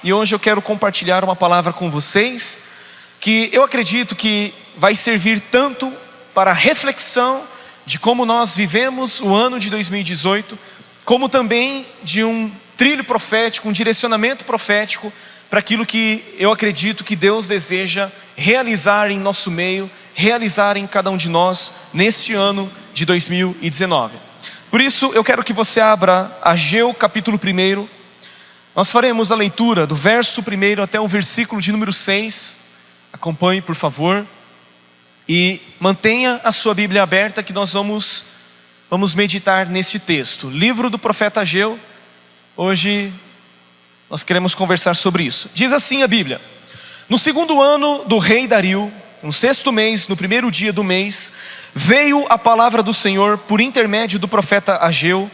e hoje eu quero compartilhar uma palavra com vocês que eu acredito que vai servir tanto para a reflexão de como nós vivemos o ano de 2018, como também de um trilho profético, um direcionamento profético para aquilo que eu acredito que Deus deseja realizar em nosso meio, realizar em cada um de nós neste ano de 2019. Por isso eu quero que você abra Ageu capítulo 1. Nós faremos a leitura do verso 1 até o versículo de número 6. Acompanhe, por favor, e mantenha a sua Bíblia aberta que nós vamos meditar neste texto. Livro do profeta Ageu. Hoje nós queremos conversar sobre isso. Diz assim a Bíblia: no segundo ano do rei Dario, no 6º mês, no 1º dia do mês, veio a palavra do Senhor por intermédio do profeta Ageu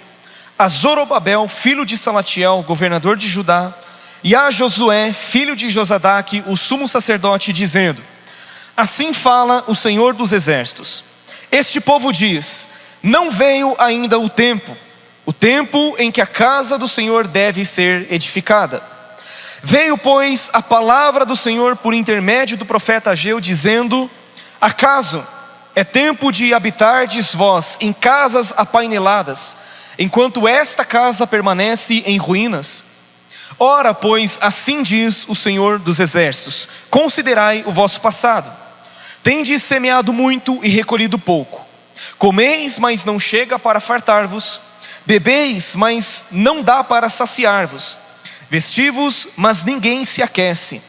a Zorobabel, filho de Salatiel, governador de Judá, e a Josué, filho de Josadaque, o sumo sacerdote, dizendo: assim fala o Senhor dos exércitos, este povo diz: não veio ainda o tempo em que a casa do Senhor deve ser edificada. Veio, pois, a palavra do Senhor por intermédio do profeta Ageu, dizendo: acaso é tempo de habitardes vós em casas apaineladas, enquanto esta casa permanece em ruínas? Ora, pois, assim diz o Senhor dos exércitos: considerai o vosso passado. Tendes semeado muito e recolhido pouco. Comeis, mas não chega para fartar-vos. Bebeis, mas não dá para saciar-vos. Vesti-vos, mas ninguém se aquece.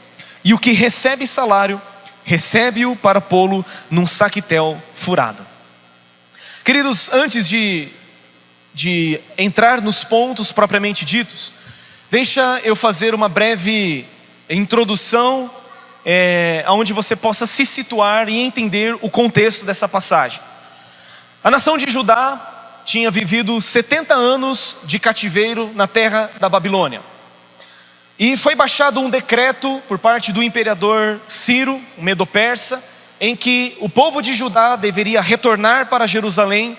E o que recebe salário, recebe-o para pô-lo num saquitel furado. Queridos, antes de entrar nos pontos propriamente ditos, deixa eu fazer uma breve introdução, onde você possa se situar e entender o contexto dessa passagem. A nação de Judá tinha vivido 70 anos de cativeiro na terra da Babilônia. E foi baixado um decreto por parte do imperador Ciro, o Medo-Persa, em que o povo de Judá deveria retornar para Jerusalém.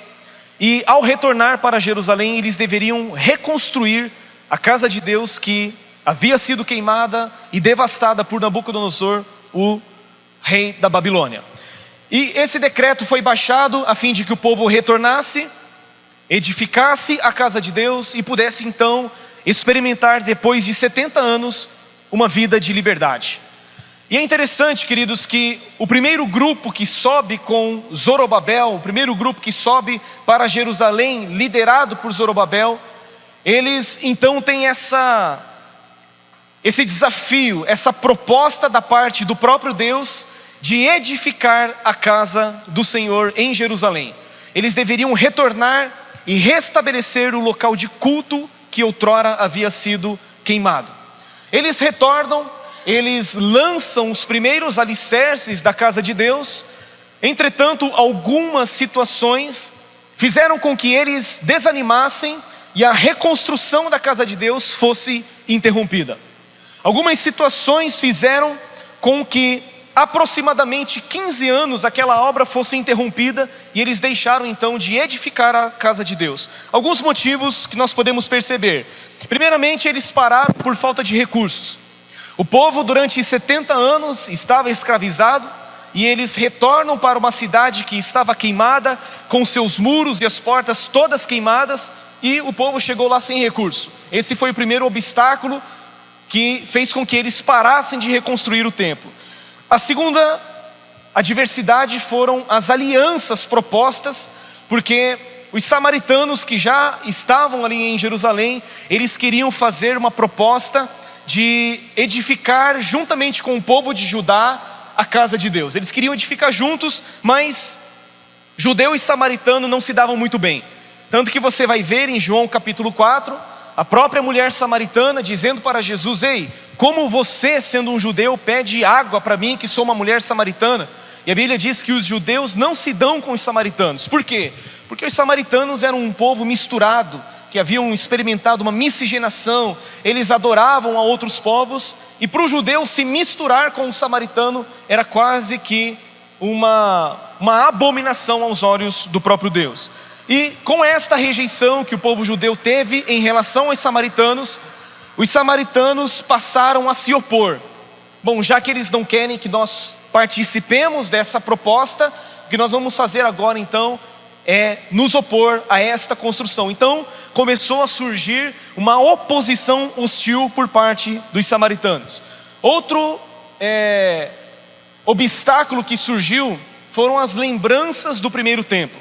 E ao retornar para Jerusalém, eles deveriam reconstruir a casa de Deus que havia sido queimada e devastada por Nabucodonosor, o rei da Babilônia. E esse decreto foi baixado a fim de que o povo retornasse, edificasse a casa de Deus e pudesse então experimentar, depois de 70 anos, uma vida de liberdade. E é interessante, queridos, que o primeiro grupo que sobe com Zorobabel, o primeiro grupo que sobe para Jerusalém, liderado por Zorobabel, eles então têm esse desafio, essa proposta da parte do próprio Deus de edificar a casa do Senhor em Jerusalém. Eles deveriam retornar e restabelecer o local de culto que outrora havia sido queimado. Eles retornam, eles lançam os primeiros alicerces da casa de Deus. Entretanto, algumas situações fizeram com que eles desanimassem e a reconstrução da casa de Deus fosse interrompida. Algumas situações fizeram com que aproximadamente 15 anos aquela obra fosse interrompida e eles deixaram então de edificar a casa de Deus. Alguns motivos que nós podemos perceber: primeiramente, eles pararam por falta de recursos. O povo durante 70 anos estava escravizado e eles retornam para uma cidade que estava queimada, com seus muros e as portas todas queimadas, e o povo chegou lá sem recurso. Esse foi o primeiro obstáculo que fez com que eles parassem de reconstruir o templo. A segunda adversidade foram as alianças propostas, porque os samaritanos que já estavam ali em Jerusalém, eles queriam fazer uma proposta de edificar juntamente com o povo de Judá a casa de Deus. Eles queriam edificar juntos, mas judeu e samaritano não se davam muito bem. Tanto que você vai ver em João capítulo 4, a própria mulher samaritana dizendo para Jesus: ei, como você, sendo um judeu, pede água para mim, que sou uma mulher samaritana? E a Bíblia diz que os judeus não se dão com os samaritanos. Por quê? Porque os samaritanos eram um povo misturado, que haviam experimentado uma miscigenação. Eles adoravam a outros povos, e para o judeu se misturar com o samaritano era quase que uma abominação aos olhos do próprio Deus. E com esta rejeição que o povo judeu teve em relação aos samaritanos, os samaritanos passaram a se opor. Bom, já que eles não querem que nós participemos dessa proposta, o que nós vamos fazer agora então é nos opor a esta construção. Então começou a surgir uma oposição hostil por parte dos samaritanos. Outro obstáculo que surgiu foram as lembranças do primeiro templo.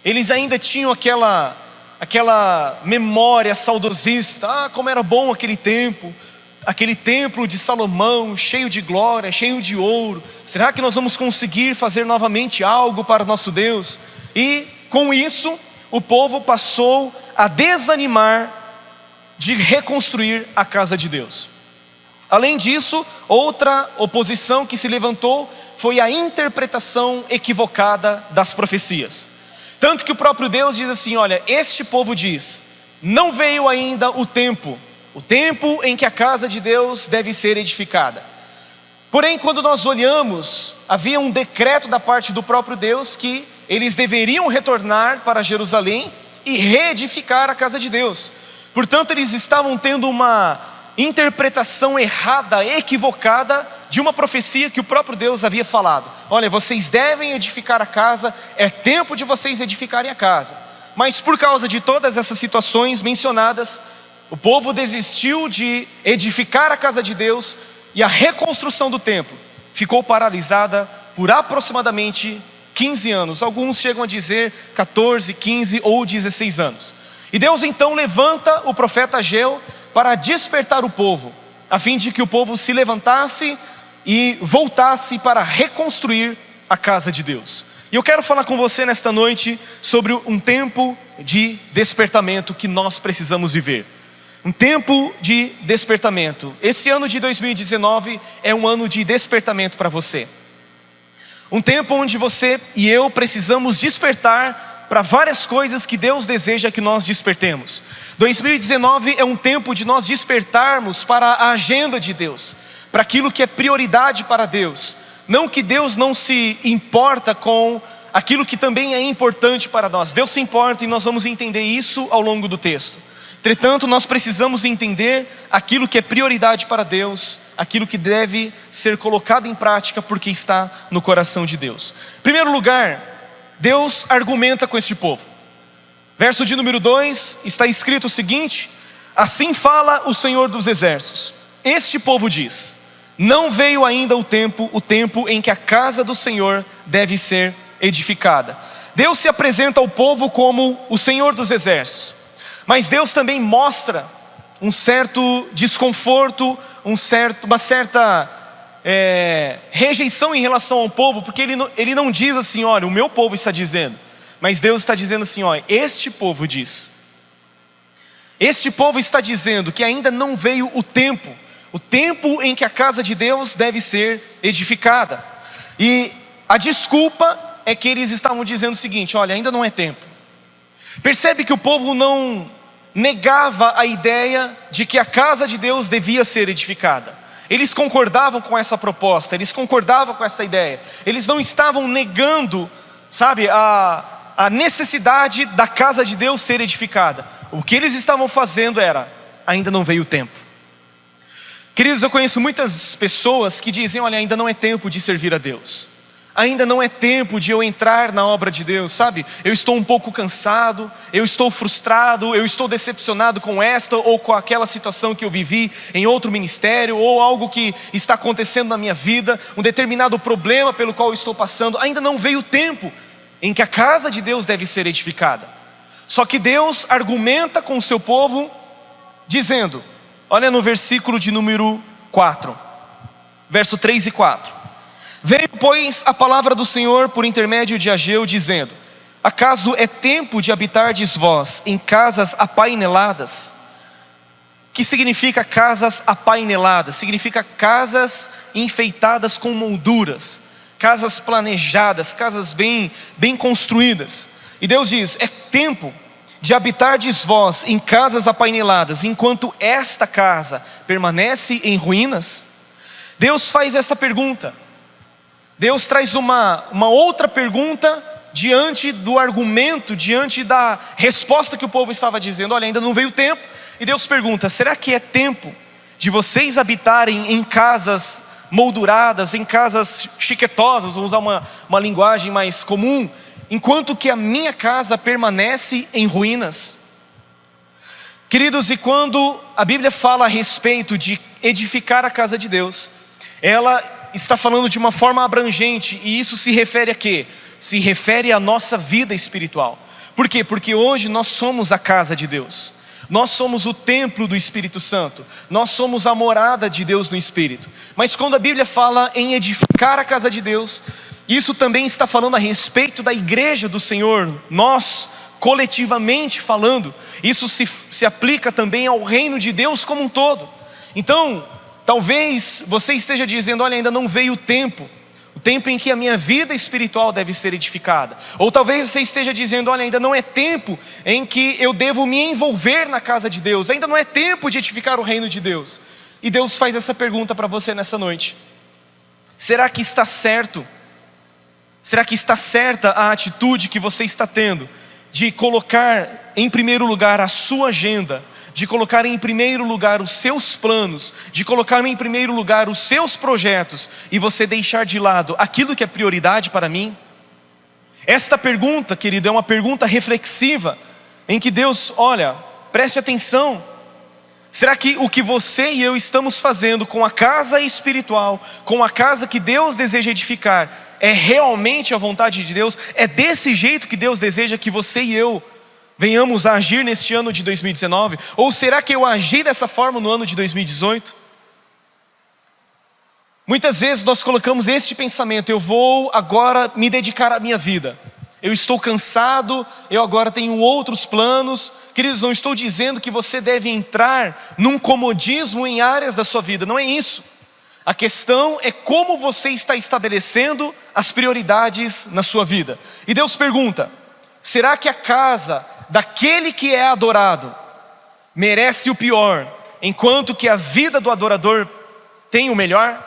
Eles ainda tinham aquela memória saudosista. Como era bom aquele templo de Salomão, cheio de glória, cheio de ouro. Será que nós vamos conseguir fazer novamente algo para o nosso Deus? E com isso, o povo passou a desanimar de reconstruir a casa de Deus. Além disso, outra oposição que se levantou foi a interpretação equivocada das profecias. Tanto que o próprio Deus diz assim: olha, este povo diz, não veio ainda o tempo em que a casa de Deus deve ser edificada. Porém, quando nós olhamos, havia um decreto da parte do próprio Deus que eles deveriam retornar para Jerusalém e reedificar a casa de Deus. Portanto, eles estavam tendo uma interpretação errada, equivocada de uma profecia que o próprio Deus havia falado. Olha, vocês devem edificar a casa, é tempo de vocês edificarem a casa. Mas por causa de todas essas situações mencionadas, o povo desistiu de edificar a casa de Deus e a reconstrução do templo ficou paralisada por aproximadamente 15 anos. Alguns chegam a dizer 14, 15 ou 16 anos. E Deus então levanta o profeta Ageu para despertar o povo, a fim de que o povo se levantasse e voltasse para reconstruir a casa de Deus. E eu quero falar com você nesta noite sobre um tempo de despertamento que nós precisamos viver. Um tempo de despertamento. Esse ano de 2019 é um ano de despertamento para você. Um tempo onde você e eu precisamos despertar para várias coisas que Deus deseja que nós despertemos. 2019 é um tempo de nós despertarmos para a agenda de Deus, para aquilo que é prioridade para Deus. Não que Deus não se importa com aquilo que também é importante para nós. Deus se importa e nós vamos entender isso ao longo do texto. Entretanto, nós precisamos entender aquilo que é prioridade para Deus, aquilo que deve ser colocado em prática porque está no coração de Deus. Em primeiro lugar, Deus argumenta com este povo. Verso de número 2, está escrito o seguinte: assim fala o Senhor dos Exércitos. Este povo diz, não veio ainda o tempo em que a casa do Senhor deve ser edificada. Deus se apresenta ao povo como o Senhor dos Exércitos. Mas Deus também mostra um certo desconforto, uma certa rejeição em relação ao povo, porque ele não diz assim, olha, o meu povo está dizendo, mas Deus está dizendo assim, olha, este povo diz. Este povo está dizendo que ainda não veio o tempo em que a casa de Deus deve ser edificada. E a desculpa é que eles estavam dizendo o seguinte, olha, ainda não é tempo. Percebe que o povo não negava a ideia de que a casa de Deus devia ser edificada. Eles concordavam com essa proposta, eles concordavam com essa ideia. Eles não estavam negando, sabe, a necessidade da casa de Deus ser edificada. O que eles estavam fazendo era, ainda não veio o tempo. Queridos, eu conheço muitas pessoas que dizem, olha, ainda não é tempo de servir a Deus. Ainda não é tempo de eu entrar na obra de Deus, sabe? Eu estou um pouco cansado, eu estou frustrado, eu estou decepcionado com esta ou com aquela situação que eu vivi em outro ministério, ou algo que está acontecendo na minha vida, um determinado problema pelo qual eu estou passando. Ainda não veio o tempo em que a casa de Deus deve ser edificada. Só que Deus argumenta com o seu povo, dizendo, olha no versículo de número 4, verso 3 e 4. Veio, pois, a palavra do Senhor por intermédio de Ageu, dizendo, acaso é tempo de habitardes vós em casas apaineladas? O que significa casas apaineladas? Significa casas enfeitadas com molduras, casas planejadas, casas bem construídas. E Deus diz, é tempo de habitardes vós em casas apaineladas, enquanto esta casa permanece em ruínas? Deus faz esta pergunta. Deus traz uma outra pergunta diante do argumento, diante da resposta que o povo estava dizendo, olha, ainda não veio o tempo, E Deus pergunta: será que é tempo de vocês habitarem em casas molduradas, em casas chiquetosas, vou usar uma linguagem mais comum, enquanto que a minha casa permanece em ruínas? Queridos, e quando a Bíblia fala a respeito de edificar a casa de Deus, ela está falando de uma forma abrangente, e isso se refere a quê? Se refere à nossa vida espiritual. Por quê? Porque hoje nós somos a casa de Deus. Nós somos o templo do Espírito Santo. Nós somos a morada de Deus no Espírito. Mas quando a Bíblia fala em edificar a casa de Deus, isso também está falando a respeito da igreja do Senhor. Nós, coletivamente falando, isso se aplica também ao reino de Deus como um todo. Então, talvez você esteja dizendo: olha, ainda não veio o tempo em que a minha vida espiritual deve ser edificada. Ou talvez você esteja dizendo: olha, ainda não é tempo em que eu devo me envolver na casa de Deus, ainda não é tempo de edificar o reino de Deus. E Deus faz essa pergunta para você nessa noite: será que está certo? Será que está certa a atitude que você está tendo de colocar em primeiro lugar a sua agenda, de colocar em primeiro lugar os seus planos, de colocar em primeiro lugar os seus projetos, e você deixar de lado aquilo que é prioridade para mim? Esta pergunta, querido, é uma pergunta reflexiva, em que Deus, olha, preste atenção. Será que o que você e eu estamos fazendo com a casa espiritual, com a casa que Deus deseja edificar, é realmente a vontade de Deus? É desse jeito que Deus deseja que você e eu venhamos a agir neste ano de 2019? Ou será que eu agi dessa forma no ano de 2018? Muitas vezes nós colocamos este pensamento: eu vou agora me dedicar à minha vida, eu estou cansado, eu agora tenho outros planos. Queridos, não estou dizendo que você deve entrar num comodismo em áreas da sua vida, não é isso. A questão é como você está estabelecendo as prioridades na sua vida. E Deus pergunta: será que a casa daquele que é adorado merece o pior, enquanto que a vida do adorador tem o melhor?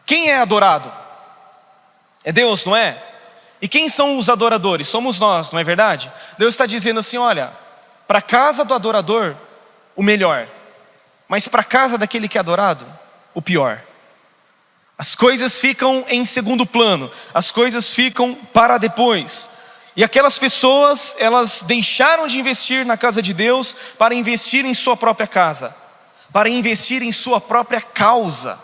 Quem é adorado? É Deus, não é? E quem são os adoradores? Somos nós, não é verdade? Deus está dizendo assim: olha, para a casa do adorador, o melhor, mas para a casa daquele que é adorado, o pior. As coisas ficam em segundo plano, as coisas ficam para depois. E aquelas pessoas, elas deixaram de investir na casa de Deus para investir em sua própria casa, para investir em sua própria causa.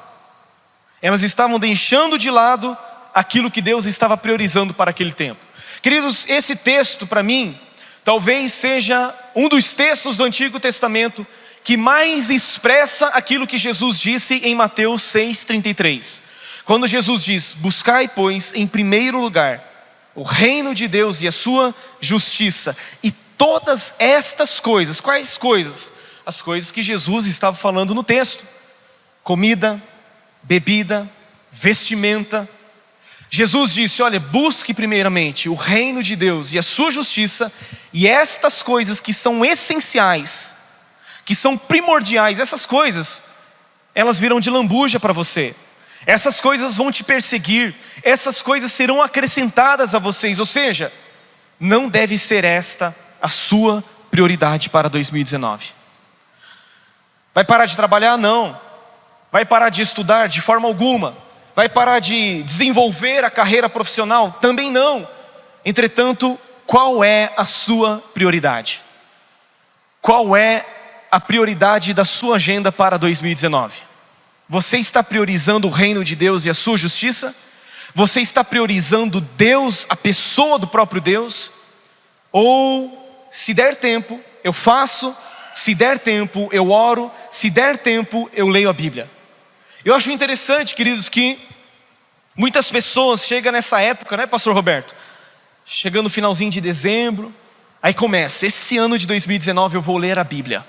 Elas estavam deixando de lado aquilo que Deus estava priorizando para aquele tempo. Queridos, esse texto para mim, talvez seja um dos textos do Antigo Testamento que mais expressa aquilo que Jesus disse em Mateus 6,33. Quando Jesus diz: buscai, pois, em primeiro lugar o reino de Deus e a sua justiça, e todas estas coisas. Quais coisas? As coisas que Jesus estava falando no texto: comida, bebida, vestimenta. Jesus disse: olha, busque primeiramente o reino de Deus e a sua justiça, e estas coisas que são essenciais, que são primordiais, essas coisas, elas virão de lambuja para você. Essas coisas vão te perseguir, essas coisas serão acrescentadas a vocês. Ou seja, não deve ser esta a sua prioridade para 2019. Vai parar de trabalhar? Não. Vai parar de estudar? De forma alguma. Vai parar de desenvolver a carreira profissional? Também não. Entretanto, qual é a sua prioridade? Qual é a prioridade da sua agenda para 2019? Você está priorizando o reino de Deus e a sua justiça? Você está priorizando Deus, a pessoa do próprio Deus? Ou, se der tempo, eu faço, se der tempo, eu oro, se der tempo, eu leio a Bíblia? Eu acho interessante, queridos, que muitas pessoas chegam nessa época, né, pastor Roberto? Chegando no finalzinho de dezembro, aí começa: esse ano de 2019 eu vou ler a Bíblia.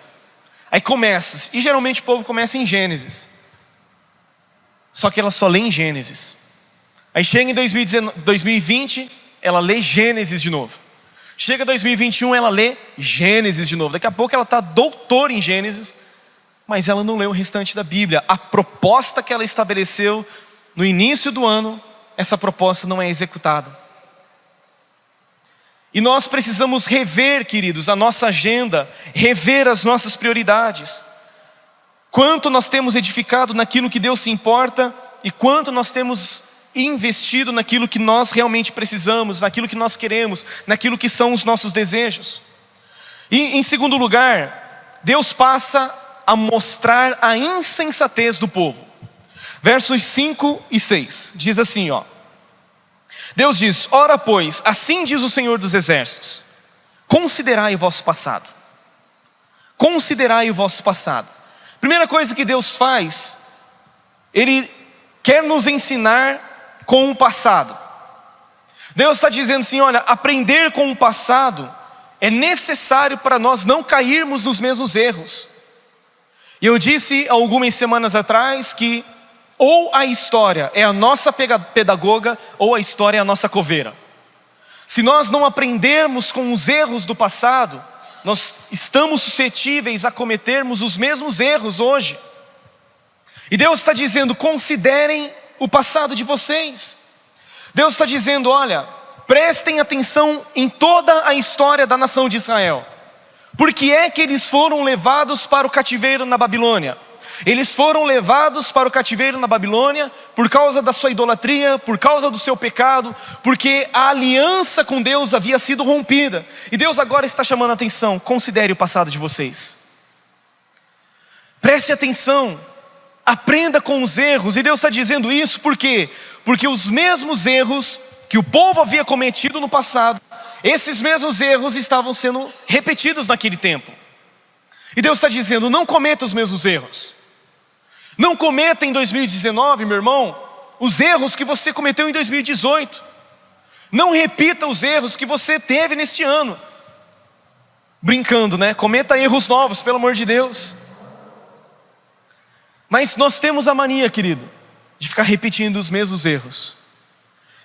Aí começa, e geralmente o povo começa em Gênesis. Só que ela só lê em Gênesis. Aí chega em 2020, ela lê Gênesis de novo. Chega 2021, ela lê Gênesis de novo. Daqui a pouco ela está doutora em Gênesis, mas ela não lê o restante da Bíblia. A proposta que ela estabeleceu no início do ano, essa proposta não é executada. E nós precisamos rever, queridos, a nossa agenda, rever as nossas prioridades. Quanto nós temos edificado naquilo que Deus se importa e quanto nós temos investido naquilo que nós realmente precisamos, naquilo que nós queremos, naquilo que são os nossos desejos. E em segundo lugar, Deus passa a mostrar a insensatez do povo. Versos 5 e 6, diz assim, Deus diz: ora pois, assim diz o Senhor dos Exércitos, considerai o vosso passado. Considerai o vosso passado. Primeira coisa que Deus faz, Ele quer nos ensinar com o passado. Deus está dizendo assim, olha, aprender com o passado é necessário para nós não cairmos nos mesmos erros. E eu disse algumas semanas atrás que ou a história é a nossa pedagoga, ou a história é a nossa coveira. Se nós não aprendermos com os erros do passado, nós estamos suscetíveis a cometermos os mesmos erros hoje. E Deus está dizendo, considerem o passado de vocês. Deus está dizendo, olha, prestem atenção em toda a história da nação de Israel. Por que é que eles foram levados para o cativeiro na Babilônia? Eles foram levados para o cativeiro na Babilônia por causa da sua idolatria, por causa do seu pecado, porque a aliança com Deus havia sido rompida. E Deus agora está chamando a atenção, considere o passado de vocês. Preste atenção, aprenda com os erros. E Deus está dizendo isso por quê? Porque os mesmos erros que o povo havia cometido no passado, esses mesmos erros estavam sendo repetidos naquele tempo. E Deus está dizendo, não cometa os mesmos erros. Não cometa em 2019, meu irmão, os erros que você cometeu em 2018. Não repita os erros que você teve neste ano. Brincando, né? Cometa erros novos, pelo amor de Deus. Mas nós temos a mania, querido, de ficar repetindo os mesmos erros,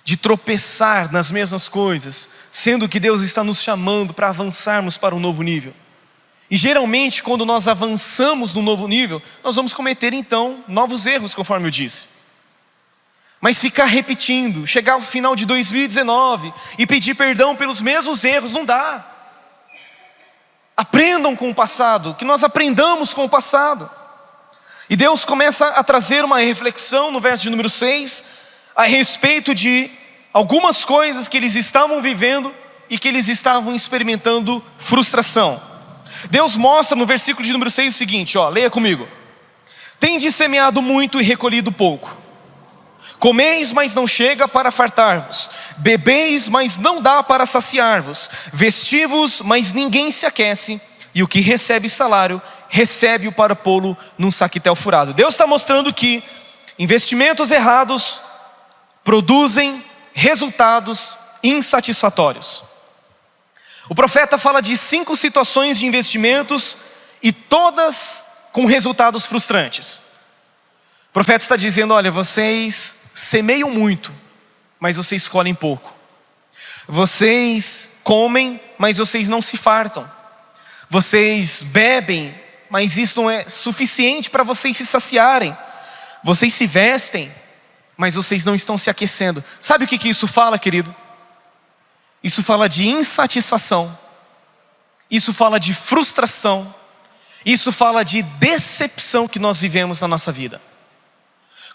de tropeçar nas mesmas coisas, sendo que Deus está nos chamando para avançarmos para um novo nível. E geralmente quando nós avançamos no novo nível, nós vamos cometer então novos erros, conforme eu disse. Mas ficar repetindo, chegar ao final de 2019 e pedir perdão pelos mesmos erros, não dá. Aprendam com o passado, que nós aprendamos com o passado. E Deus começa a trazer uma reflexão no verso de número 6, a respeito de algumas coisas que eles estavam vivendo e que eles estavam experimentando frustração. Deus mostra no versículo de número 6 o seguinte, leia comigo. Tendes semeado muito e recolhido pouco. Comeis, mas não chega para fartar-vos. Bebeis, mas não dá para saciar-vos. Vestivos, mas ninguém se aquece. E o que recebe salário, recebe-o para pô-lo num saquetel furado. Deus está mostrando que investimentos errados produzem resultados insatisfatórios. O profeta fala de 5 situações de investimentos e todas com resultados frustrantes. O profeta está dizendo, olha, vocês semeiam muito, mas vocês colhem pouco. Vocês comem, mas vocês não se fartam. Vocês bebem, mas isso não é suficiente para vocês se saciarem. Vocês se vestem, mas vocês não estão se aquecendo. Sabe o que isso fala, querido? Isso fala de insatisfação, isso fala de frustração, isso fala de decepção que nós vivemos na nossa vida.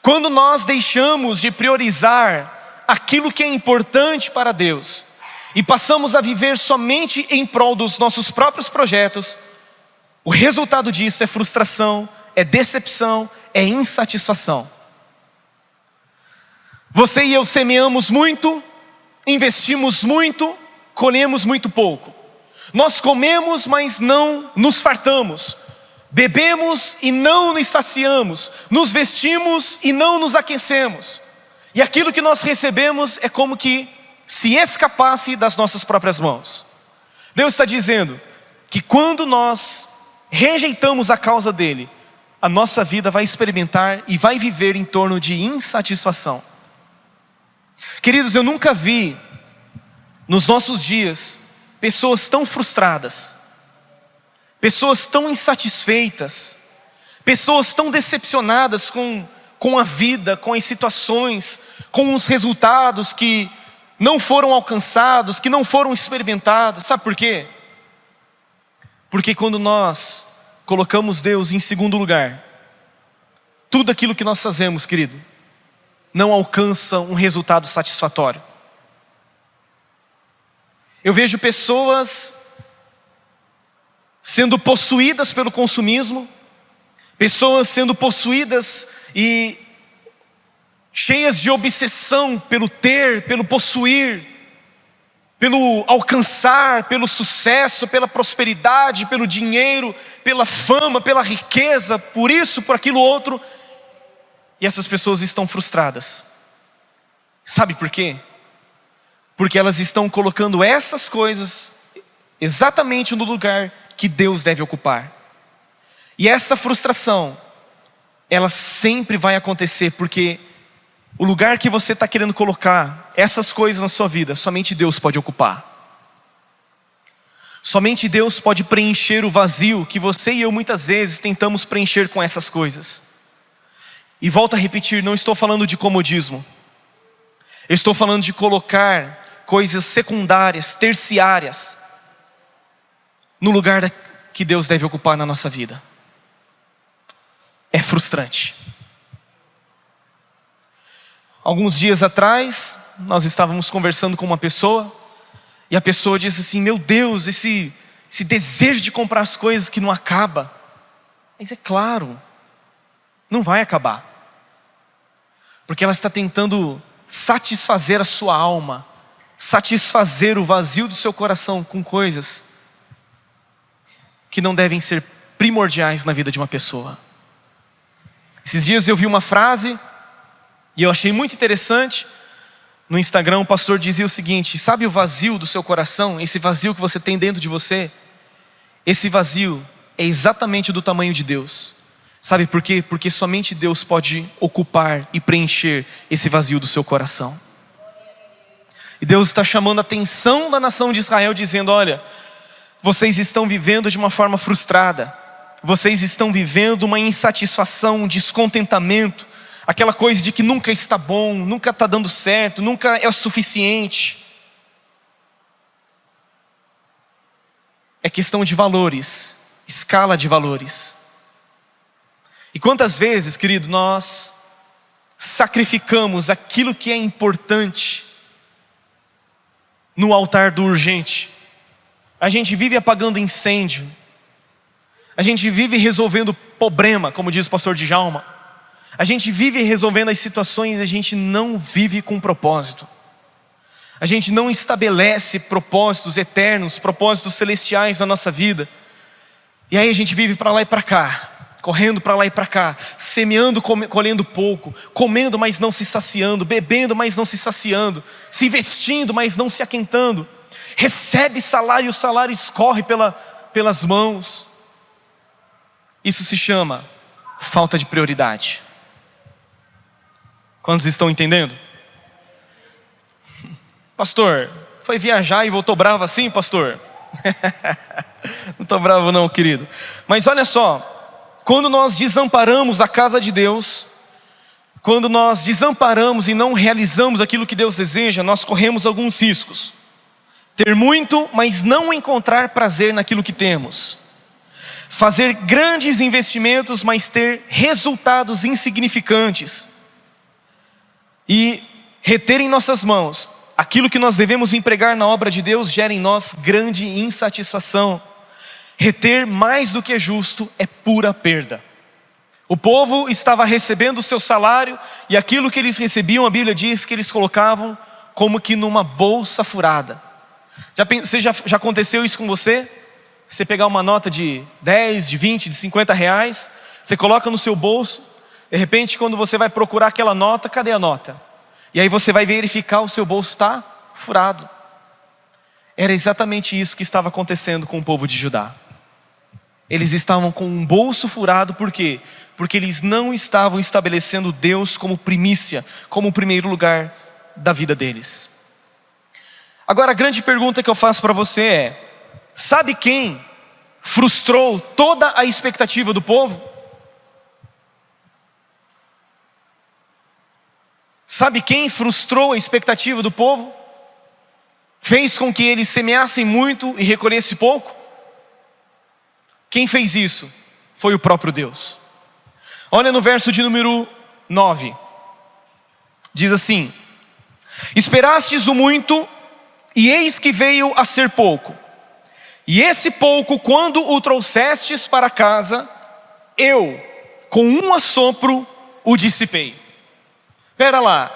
Quando nós deixamos de priorizar aquilo que é importante para Deus e passamos a viver somente em prol dos nossos próprios projetos, o resultado disso é frustração, é decepção, é insatisfação. Você e eu semeamos muito, investimos muito, colhemos muito pouco. Nós comemos, mas não nos fartamos. Bebemos e não nos saciamos. Nos vestimos e não nos aquecemos. E aquilo que nós recebemos é como que se escapasse das nossas próprias mãos. Deus está dizendo que quando nós rejeitamos a causa dele, a nossa vida vai experimentar e vai viver em torno de insatisfação. Queridos, eu nunca vi nos nossos dias pessoas tão frustradas, pessoas tão insatisfeitas, pessoas tão decepcionadas com a vida, com as situações, com os resultados que não foram alcançados, que não foram experimentados. Sabe por quê? Porque quando nós colocamos Deus em segundo lugar, tudo aquilo que nós fazemos, querido, não alcança um resultado satisfatório. Eu vejo pessoas sendo possuídas pelo consumismo, pessoas sendo possuídas e cheias de obsessão pelo ter, pelo possuir, pelo alcançar, pelo sucesso, pela prosperidade, pelo dinheiro, pela fama, pela riqueza, por isso, por aquilo outro. E essas pessoas estão frustradas. Sabe por quê? Porque elas estão colocando essas coisas exatamente no lugar que Deus deve ocupar. E essa frustração, ela sempre vai acontecer, porque o lugar que você está querendo colocar essas coisas na sua vida, somente Deus pode ocupar. Somente Deus pode preencher o vazio que você e eu muitas vezes tentamos preencher com essas coisas. E volto a repetir, não estou falando de comodismo. Eu estou falando de colocar coisas secundárias, terciárias, no lugar que Deus deve ocupar na nossa vida. É frustrante. Alguns dias atrás, nós estávamos conversando com uma pessoa, e a pessoa disse assim: meu Deus, esse desejo de comprar as coisas que não acaba. Mas é claro, não vai acabar. Porque ela está tentando satisfazer a sua alma, satisfazer o vazio do seu coração com coisas que não devem ser primordiais na vida de uma pessoa. Esses dias eu vi uma frase e eu achei muito interessante. No Instagram o pastor dizia o seguinte: sabe o vazio do seu coração, esse vazio que você tem dentro de você? Esse vazio é exatamente do tamanho de Deus. Sabe por quê? Porque somente Deus pode ocupar e preencher esse vazio do seu coração. E Deus está chamando a atenção da nação de Israel, dizendo: olha, vocês estão vivendo de uma forma frustrada. Vocês estão vivendo uma insatisfação, um descontentamento, aquela coisa de que nunca está bom, nunca está dando certo, nunca é o suficiente. É questão de valores, escala de valores. E quantas vezes, querido, nós sacrificamos aquilo que é importante no altar do urgente. A gente vive apagando incêndio, a gente vive resolvendo problema, como diz o pastor Djalma. A gente vive resolvendo as situações e a gente não vive com propósito. A gente não estabelece propósitos eternos, propósitos celestiais na nossa vida. E aí a gente vive para lá e para cá, correndo para lá e para cá, semeando, colhendo pouco, comendo, mas não se saciando, bebendo, mas não se saciando, se vestindo, mas não se aquentando. Recebe salário e o salário escorre pelas mãos. Isso se chama falta de prioridade. Quantos estão entendendo? Pastor, foi viajar e voltou bravo assim, pastor? Não estou bravo não, querido. Mas olha só, quando nós desamparamos a casa de Deus, quando nós desamparamos e não realizamos aquilo que Deus deseja, nós corremos alguns riscos. Ter muito, mas não encontrar prazer naquilo que temos. Fazer grandes investimentos, mas ter resultados insignificantes. E reter em nossas mãos aquilo que nós devemos empregar na obra de Deus gera em nós grande insatisfação. Reter mais do que é justo é pura perda. O povo estava recebendo o seu salário, e aquilo que eles recebiam, a Bíblia diz que eles colocavam como que numa bolsa furada. Já aconteceu isso com você? Você pegar uma nota de 10, de 20, de 50 reais, você coloca no seu bolso, de repente quando você vai procurar aquela nota, cadê a nota? E aí você vai verificar, o seu bolso está furado. Era exatamente isso que estava acontecendo com o povo de Judá. Eles estavam com um bolso furado, por quê? Porque eles não estavam estabelecendo Deus como primícia, como o primeiro lugar da vida deles. Agora a grande pergunta que eu faço para você é: sabe quem frustrou toda a expectativa do povo? Sabe quem frustrou a expectativa do povo? fez com que eles semeassem muito e recolhessem pouco? Quem fez isso? Foi o próprio Deus. Olha no verso de número 9. Diz assim: esperastes o muito, e eis que veio a ser pouco. E esse pouco, quando o trouxestes para casa, eu, com um assopro, o dissipei. Espera lá,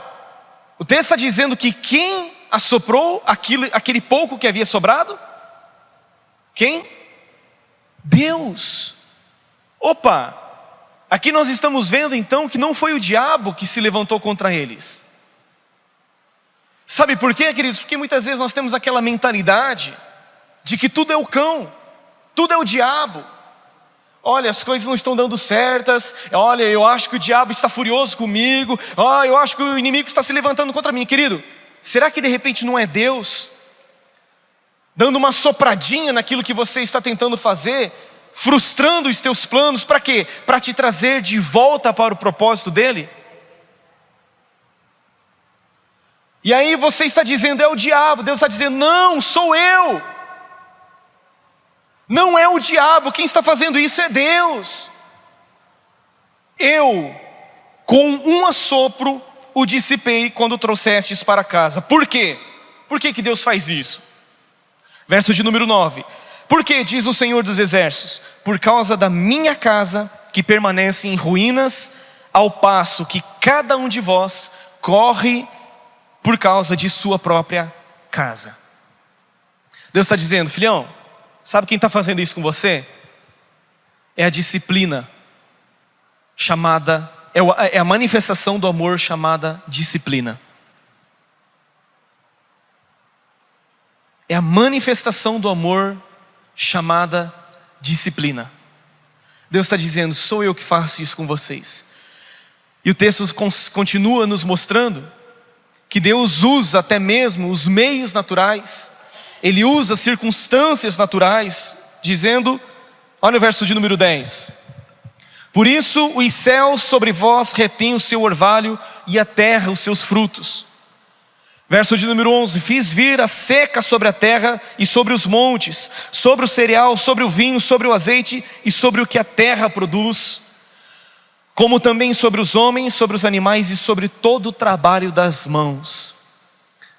o texto está dizendo que quem assoprou aquele pouco que havia sobrado? Quem? Deus. Opa, aqui nós estamos vendo então que não foi o diabo que se levantou contra eles. Sabe por quê, queridos? Porque muitas vezes nós temos aquela mentalidade de que tudo é o cão, tudo é o diabo. Olha, as coisas não estão dando certas. Olha, eu acho que o diabo está furioso comigo. Eu acho que o inimigo está se levantando contra mim. Querido, será que de repente não é Deus dando uma sopradinha naquilo que você está tentando fazer, frustrando os teus planos? Para quê? Para te trazer de volta para o propósito dele? E aí você está dizendo, é o diabo. Deus está dizendo, não, sou eu. Não é o diabo, quem está fazendo isso é Deus. Eu, com um assopro, o dissipei quando trouxestes para casa. Por quê? Por que Deus faz isso? Verso de número 9. Porque, diz o Senhor dos Exércitos, por causa da minha casa, que permanece em ruínas, ao passo que cada um de vós corre por causa de sua própria casa. Deus está dizendo, filhão, sabe quem está fazendo isso com você? É a disciplina chamada, é a manifestação do amor chamada disciplina. É a manifestação do amor chamada disciplina. Deus está dizendo, sou eu que faço isso com vocês. E o texto continua nos mostrando que Deus usa até mesmo os meios naturais. Ele usa circunstâncias naturais, dizendo, olha o verso de número 10. Por isso os céus sobre vós retêm o seu orvalho e a terra os seus frutos. Verso de número 11. Fiz vir a seca sobre a terra e sobre os montes, sobre o cereal, sobre o vinho, sobre o azeite e sobre o que a terra produz, como também sobre os homens, sobre os animais e sobre todo o trabalho das mãos.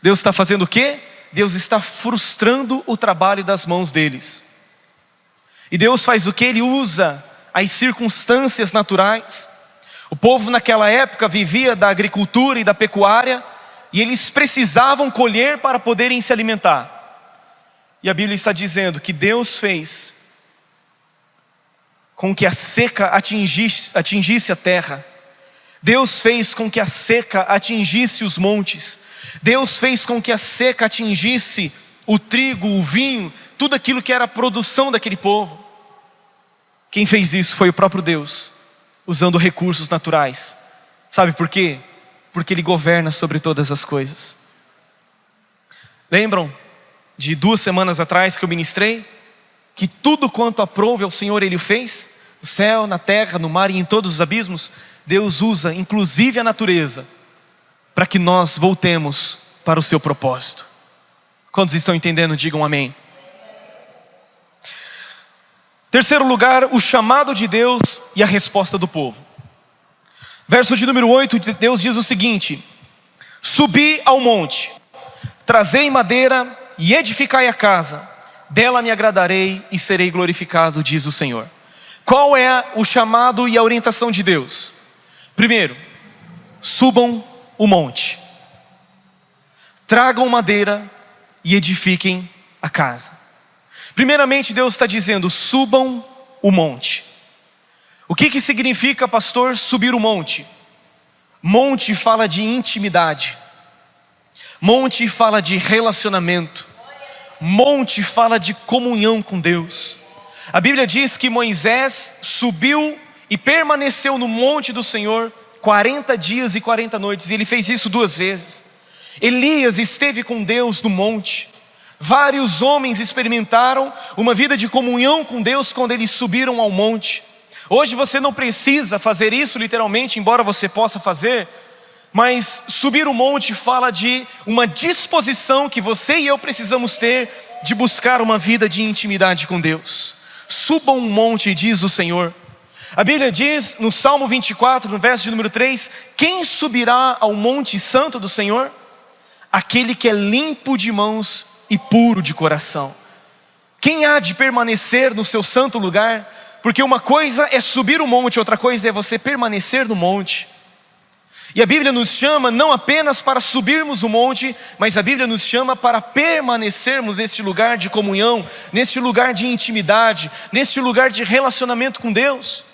Deus está fazendo o quê? Deus está frustrando o trabalho das mãos deles. E Deus faz o que? Ele usa as circunstâncias naturais. O povo naquela época vivia da agricultura e da pecuária, e eles precisavam colher para poderem se alimentar. E a Bíblia está dizendo que Deus fez com que a seca atingisse a terra. Deus fez com que a seca atingisse os montes. Deus fez com que a seca atingisse o trigo, o vinho, tudo aquilo que era a produção daquele povo. Quem fez isso foi o próprio Deus, usando recursos naturais. Sabe por quê? Porque Ele governa sobre todas as coisas. Lembram de 2 semanas atrás que eu ministrei? Que tudo quanto aprouve ao Senhor Ele o fez? No céu, na terra, no mar e em todos os abismos. Deus usa inclusive a natureza para que nós voltemos para o seu propósito. Quantos estão entendendo? Digam amém. Terceiro lugar, o chamado de Deus e a resposta do povo. Verso de número 8, Deus diz o seguinte: subi ao monte, trazei madeira e edificai a casa, dela me agradarei e serei glorificado, diz o Senhor. Qual é o chamado e a orientação de Deus? Primeiro, subam o monte, tragam madeira e edifiquem a casa. Primeiramente Deus está dizendo, subam o monte. O que significa, pastor, subir o monte? Monte fala de intimidade. Monte fala de relacionamento. Monte fala de comunhão com Deus. A Bíblia diz que Moisés subiu e permaneceu no monte do Senhor 40 dias e 40 noites. E ele fez isso 2 vezes. Elias esteve com Deus no monte. Vários homens experimentaram uma vida de comunhão com Deus quando eles subiram ao monte. Hoje você não precisa fazer isso literalmente, embora você possa fazer, Mas subir o monte fala de uma disposição que você e eu precisamos ter de buscar uma vida de intimidade com Deus. Subam um monte, diz o Senhor. A Bíblia diz no Salmo 24, no verso de número 3, quem subirá ao monte santo do Senhor? Aquele que é limpo de mãos e puro de coração. Quem há de permanecer no seu santo lugar? Porque uma coisa é subir o monte, outra coisa é você permanecer no monte. E a Bíblia nos chama não apenas para subirmos o monte, mas a Bíblia nos chama para permanecermos neste lugar de comunhão, neste lugar de intimidade, neste lugar de relacionamento com Deus.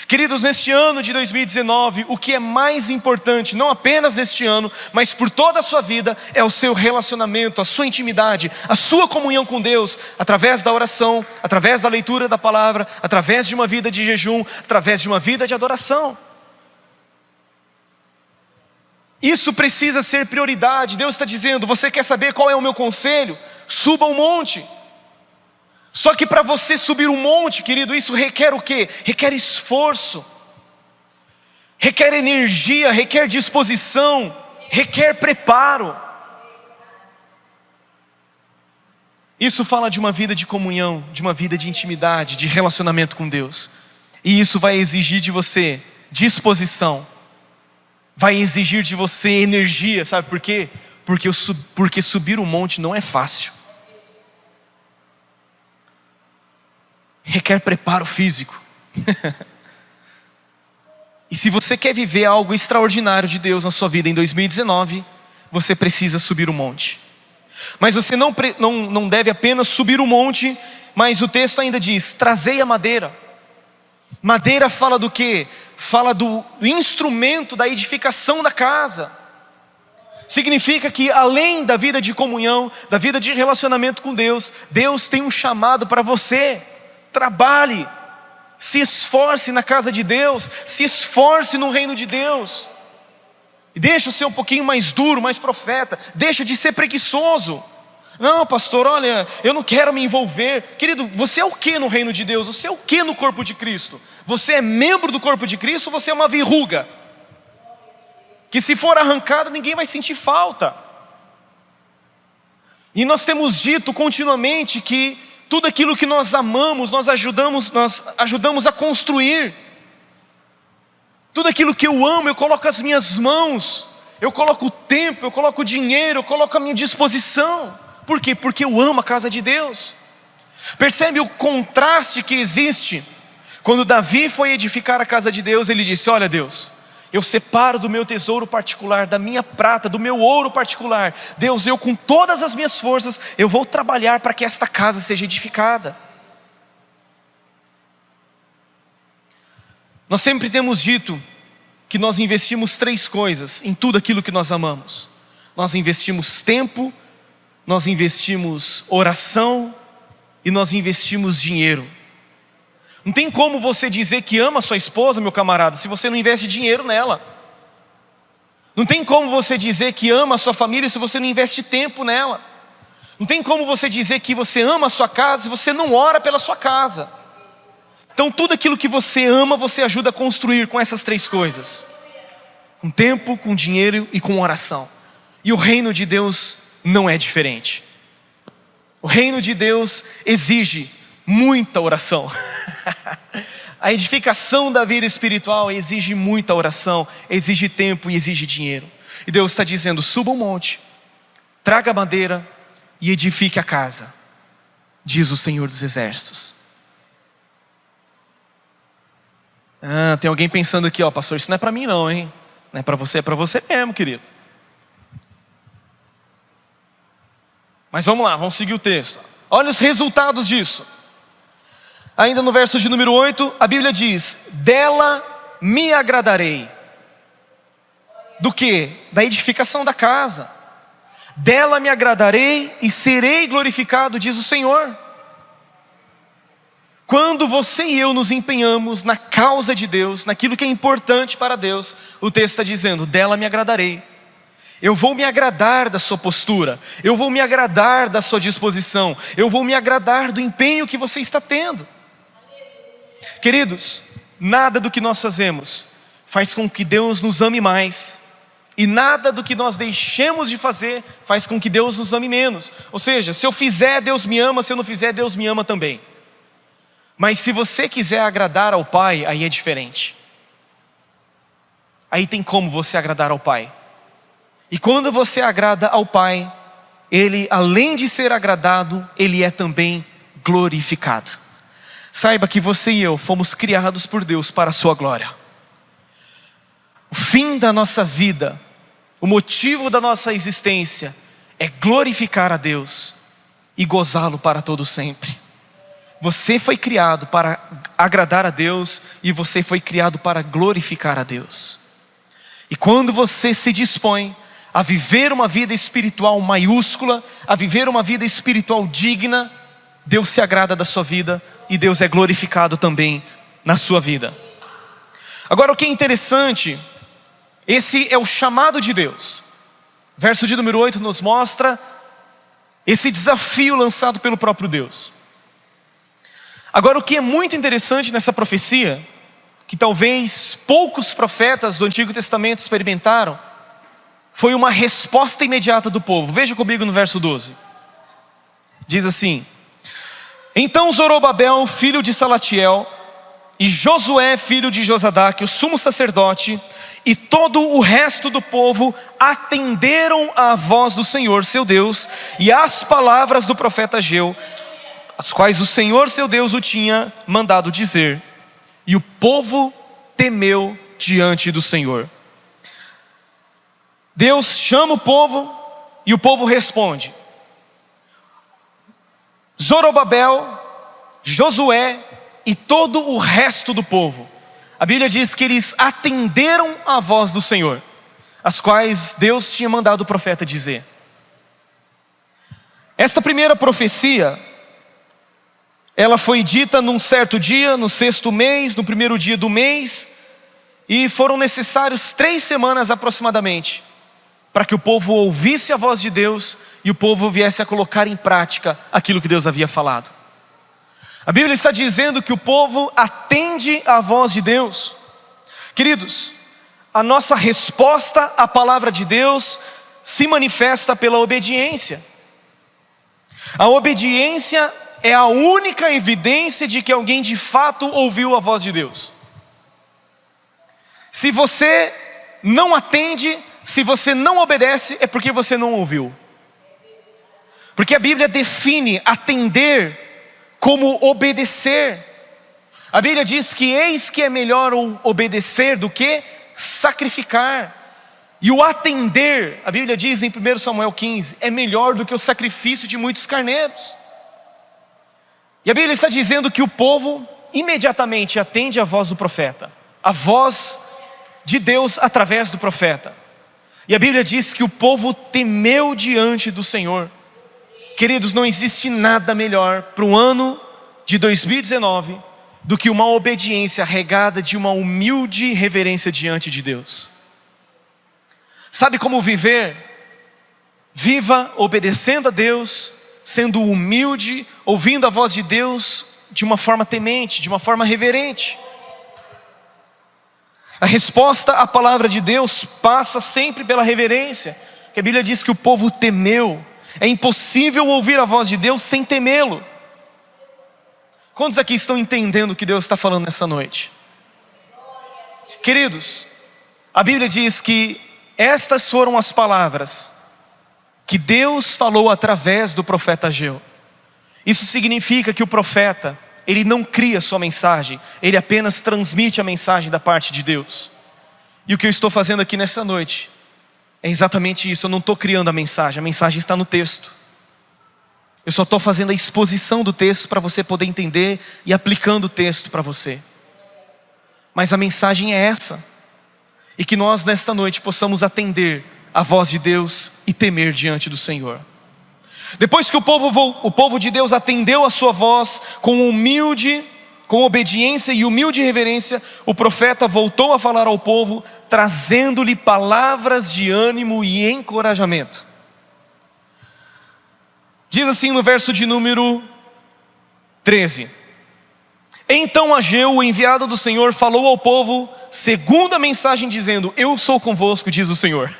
Queridos, neste ano de 2019, o que é mais importante, não apenas neste ano, mas por toda a sua vida, é o seu relacionamento, a sua intimidade, a sua comunhão com Deus, através da oração, através da leitura da palavra, através de uma vida de jejum, através de uma vida de adoração. Isso precisa ser prioridade. Deus está dizendo, você quer saber qual é o meu conselho? Suba um monte. Só que para você subir um monte, querido, isso requer o quê? Requer esforço, requer energia, requer disposição, requer preparo. Isso fala de uma vida de comunhão, de uma vida de intimidade, de relacionamento com Deus. E isso vai exigir de você disposição, vai exigir de você energia, sabe por quê? Porque subir um monte não é fácil. Requer preparo físico. E se você quer viver algo extraordinário de Deus na sua vida em 2019, você precisa subir o monte. Mas você não deve apenas subir o monte, mas o texto ainda diz, trazei a madeira. Madeira fala do quê? Fala do instrumento da edificação da casa. Significa que além da vida de comunhão, da vida de relacionamento com Deus, Deus tem um chamado para você. Trabalhe, se esforce na casa de Deus, se esforce no reino de Deus. E deixa ser um pouquinho mais duro, mais profeta, deixa de ser preguiçoso. Não, pastor, olha, eu não quero me envolver. Querido, você é o que no reino de Deus? Você é o que no corpo de Cristo? Você é membro do corpo de Cristo ou você é uma verruga? Que se for arrancada ninguém vai sentir falta. E nós temos dito continuamente que tudo aquilo que nós amamos, nós ajudamos a construir. Tudo aquilo que eu amo, eu coloco as minhas mãos, eu coloco o tempo, eu coloco o dinheiro, eu coloco a minha disposição. Por quê? Porque eu amo a casa de Deus. Percebe o contraste que existe? Quando Davi foi edificar a casa de Deus, ele disse, olha Deus, eu separo do meu tesouro particular, da minha prata, do meu ouro particular. Deus, eu com todas as minhas forças, eu vou trabalhar para que esta casa seja edificada. Nós sempre temos dito que nós investimos 3 coisas em tudo aquilo que nós amamos. Nós investimos tempo, nós investimos oração e nós investimos dinheiro. Não tem como você dizer que ama a sua esposa, meu camarada, se você não investe dinheiro nela. Não tem como você dizer que ama a sua família se você não investe tempo nela. Não tem como você dizer que você ama a sua casa se você não ora pela sua casa. Então tudo aquilo que você ama, você ajuda a construir com essas 3 coisas. Com tempo, com dinheiro e com oração. E o reino de Deus não é diferente. O reino de Deus exige muita oração. A edificação da vida espiritual exige muita oração, exige tempo e exige dinheiro. E Deus está dizendo, suba um monte, traga madeira e edifique a casa, diz o Senhor dos Exércitos. Tem alguém pensando aqui, pastor, isso não é para mim não, hein? Não é para você, é para você mesmo, querido. Mas vamos lá, vamos seguir o texto. Olha os resultados disso. Ainda no verso de número 8, a Bíblia diz, dela me agradarei. Do que? Da edificação da casa. Dela me agradarei e serei glorificado, diz o Senhor. Quando você e eu nos empenhamos na causa de Deus, naquilo que é importante para Deus, o texto está dizendo, dela me agradarei. Eu vou me agradar da sua postura, eu vou me agradar da sua disposição, eu vou me agradar do empenho que você está tendo. Queridos, nada do que nós fazemos faz com que Deus nos ame mais, E nada do que nós deixemos de fazer faz com que Deus nos ame menos. Ou seja, se eu fizer, Deus me ama, se eu não fizer, Deus me ama também. Mas se você quiser agradar ao Pai, aí é diferente. Aí tem como você agradar ao Pai. E quando você agrada ao Pai, Ele, além de ser agradado, Ele é também glorificado. Saiba que você e eu fomos criados por Deus para a sua glória. O fim da nossa vida, o motivo da nossa existência é glorificar a Deus e gozá-lo para todo sempre. Você foi criado para agradar a Deus e você foi criado para glorificar a Deus. E quando você se dispõe a viver uma vida espiritual maiúscula, a viver uma vida espiritual digna, Deus se agrada da sua vida e Deus é glorificado também na sua vida. Agora, o que é interessante, esse é o chamado de Deus. Verso de número 8 nos mostra esse desafio lançado pelo próprio Deus. Agora, o que é muito interessante nessa profecia, que talvez poucos profetas do Antigo Testamento experimentaram, foi uma resposta imediata do povo. Veja comigo no verso 12. Diz assim: então Zorobabel, filho de Salatiel, e Josué, filho de Josadaque, o sumo sacerdote, e todo o resto do povo atenderam à voz do Senhor seu Deus e às palavras do profeta Ageu, as quais o Senhor seu Deus o tinha mandado dizer. E o povo temeu diante do Senhor. Deus chama o povo e o povo responde. Zorobabel, Josué e todo o resto do povo, a Bíblia diz que eles atenderam à voz do Senhor, as quais Deus tinha mandado o profeta dizer. Esta primeira profecia, ela foi dita num certo dia, no 6º mês, no primeiro dia do mês, e foram necessários 3 semanas aproximadamente, para que o povo ouvisse a voz de Deus e o povo viesse a colocar em prática aquilo que Deus havia falado. A Bíblia está dizendo que o povo atende à voz de Deus. Queridos, a nossa resposta à palavra de Deus se manifesta pela obediência. A obediência é a única evidência de que alguém de fato ouviu a voz de Deus. Se você não atende, se você não obedece, é porque você não ouviu. Porque a Bíblia define atender como obedecer. A Bíblia diz que eis que é melhor obedecer do que sacrificar. E o atender, a Bíblia diz em 1 Samuel 15, é melhor do que o sacrifício de muitos carneiros. E a Bíblia está dizendo que o povo imediatamente atende à voz do profeta, a voz de Deus através do profeta. E a Bíblia diz que o povo temeu diante do Senhor. Queridos, não existe nada melhor para o ano de 2019 do que uma obediência regada de uma humilde reverência diante de Deus. Sabe como viver? Viva obedecendo a Deus, sendo humilde, ouvindo a voz de Deus de uma forma temente, de uma forma reverente. A resposta à palavra de Deus passa sempre pela reverência, que a Bíblia diz que o povo temeu. É impossível ouvir a voz de Deus sem temê-lo. Quantos aqui estão entendendo o que Deus está falando nessa noite? Queridos, a Bíblia diz que estas foram as palavras que Deus falou através do profeta Ageu. Isso significa que o profeta, ele não cria sua mensagem, ele apenas transmite a mensagem da parte de Deus. E o que eu estou fazendo aqui nessa noite é exatamente isso. Eu não estou criando a mensagem está no texto. Eu só estou fazendo a exposição do texto para você poder entender e aplicando o texto para você. Mas a mensagem é essa. E que nós nesta noite possamos atender a voz de Deus e temer diante do Senhor. Depois que o povo de Deus atendeu a sua voz com obediência e humilde reverência, o profeta voltou a falar ao povo, trazendo-lhe palavras de ânimo e encorajamento. Diz assim no verso de número 13: então Ageu, o enviado do Senhor, falou ao povo segunda mensagem dizendo: eu sou convosco, diz o Senhor.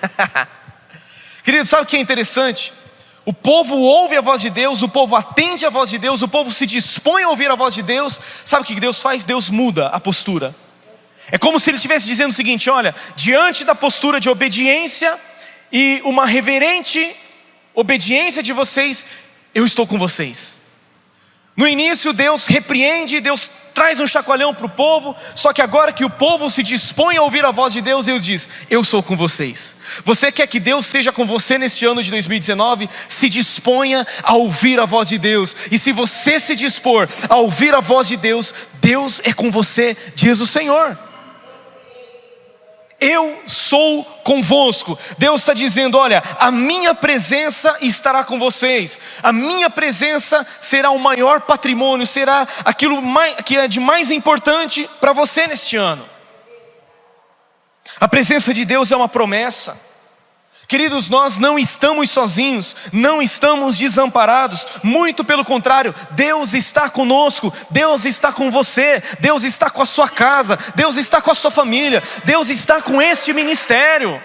Querido, sabe o que é interessante? O povo ouve a voz de Deus, o povo atende a voz de Deus, o povo se dispõe a ouvir a voz de Deus. Sabe o que Deus faz? Deus muda a postura. É como se Ele estivesse dizendo o seguinte: olha, diante da postura de obediência e uma reverente obediência de vocês, eu estou com vocês. No início Deus repreende, Deus traz um chacoalhão para o povo, só que agora que o povo se dispõe a ouvir a voz de Deus, Deus diz: eu sou com vocês. Você quer que Deus seja com você neste ano de 2019? Se disponha a ouvir a voz de Deus. E se você se dispor a ouvir a voz de Deus, Deus é com você, diz o Senhor. Eu sou convosco. Deus está dizendo: olha, a minha presença estará com vocês. A minha presença será o maior patrimônio, será aquilo que é de mais importante para você neste ano. A presença de Deus é uma promessa. Queridos, nós não estamos sozinhos, não estamos desamparados, muito pelo contrário, Deus está conosco, Deus está com você, Deus está com a sua casa, Deus está com a sua família, Deus está com este ministério,